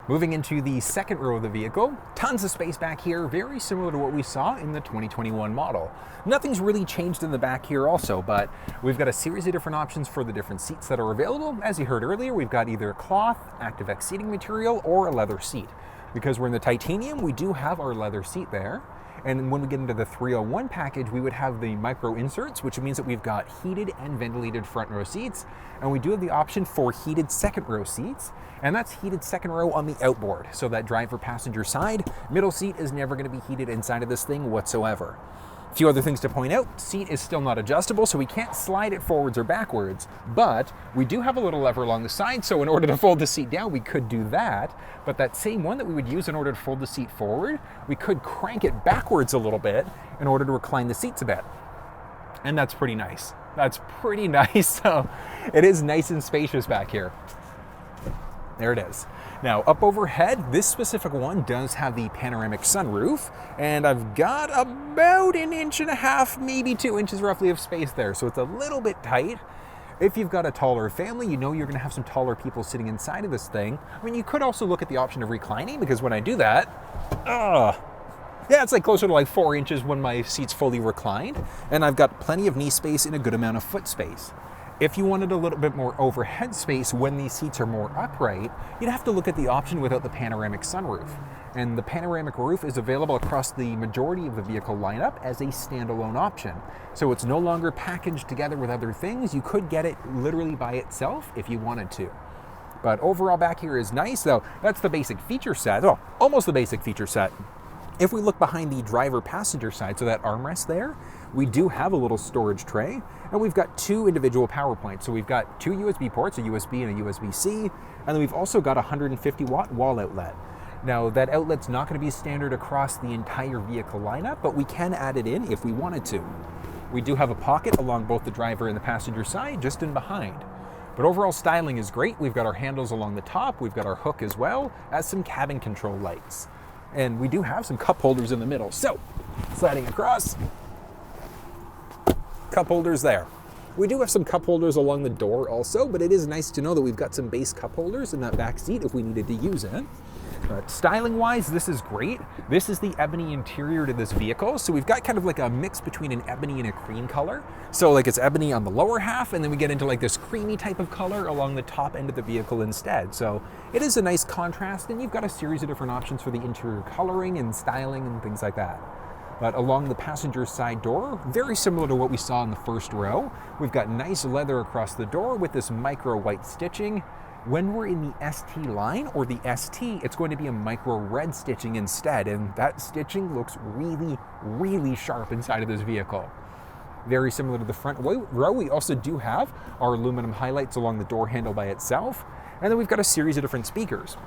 Moving into the second row of the vehicle, tons of space back here, very similar to what we saw in the 2021 model. Nothing's really changed in the back here also, but we've got a series of different options for the different seats that are available. As you heard earlier, we've got either cloth, ActiveX seating material, or a leather seat. Because we're in the titanium, we do have our leather seat there. And when we get into the 301 package, we would have the micro inserts, which means that we've got heated and ventilated front row seats. And we do have the option for heated second row seats. And that's heated second row on the outboard. So that driver passenger side, middle seat is never going to be heated inside of this thing whatsoever. A few other things to point out, seat is still not adjustable, so we can't slide it forwards or backwards, but we do have a little lever along the side, so in order to fold the seat down, we could do that, but that same one that we would use in order to fold the seat forward, we could crank it backwards a little bit in order to recline the seats a bit. And that's pretty nice. That's pretty nice, so it is nice and spacious back here. There it is. Now, up overhead, this specific one does have the panoramic sunroof, and I've got about 1.5 inches, maybe 2 inches roughly of space there, so it's a little bit tight. If you've got a taller family, you know you're gonna have some taller people sitting inside of this thing. I mean, you could also look at the option of reclining, because when I do that, yeah, it's like closer to like 4 inches when my seat's fully reclined, and I've got plenty of knee space and a good amount of foot space. If you wanted a little bit more overhead space when these seats are more upright, you'd have to look at the option without the panoramic sunroof. And the panoramic roof is available across the majority of the vehicle lineup as a standalone option. So it's no longer packaged together with other things. You could get it literally by itself if you wanted to. But overall back here is nice, though. That's the basic feature set. Oh, almost the basic feature set. If we look behind the driver passenger side, so that armrest there, we do have a little storage tray, and we've got 2 individual power points. So we've got 2 USB ports, a USB and a USB-C, and then we've also got a 150 watt wall outlet. Now that outlet's not going to be standard across the entire vehicle lineup, but we can add it in if we wanted to. We do have a pocket along both the driver and the passenger side, just in behind. But overall styling is great. We've got our handles along the top, we've got our hook as well as some cabin control lights. And we do have some cup holders in the middle. So, sliding across, cup holders there. We do have some cup holders along the door also, but it is nice to know that we've got some base cup holders in that back seat if we needed to use it. But styling-wise, this is great. This is the ebony interior to this vehicle. So we've got kind of like a mix between an ebony and a cream color. So like it's ebony on the lower half, and then we get into like this creamy type of color along the top end of the vehicle instead. So it is a nice contrast, and you've got a series of different options for the interior coloring and styling and things like that. But along the passenger side door, very similar to what we saw in the first row, we've got nice leather across the door with this micro white stitching. When we're in the ST line or the ST, it's going to be a micro red stitching instead, and that stitching looks really, really sharp inside of this vehicle. Very similar to the front row, we also do have our aluminum highlights along the door handle by itself, and then we've got a series of different speakers.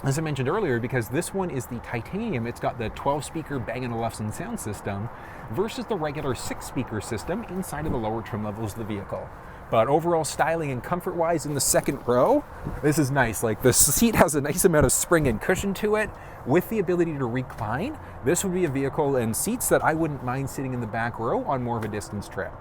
As I mentioned earlier, because this one is the titanium, it's got the 12-speaker Bang & Olufsen sound system versus the regular 6-speaker system inside of the lower trim levels of the vehicle. But overall styling and comfort-wise in the second row, this is nice. Like the seat has a nice amount of spring and cushion to it. With the ability to recline, this would be a vehicle and seats that I wouldn't mind sitting in the back row on more of a distance trip.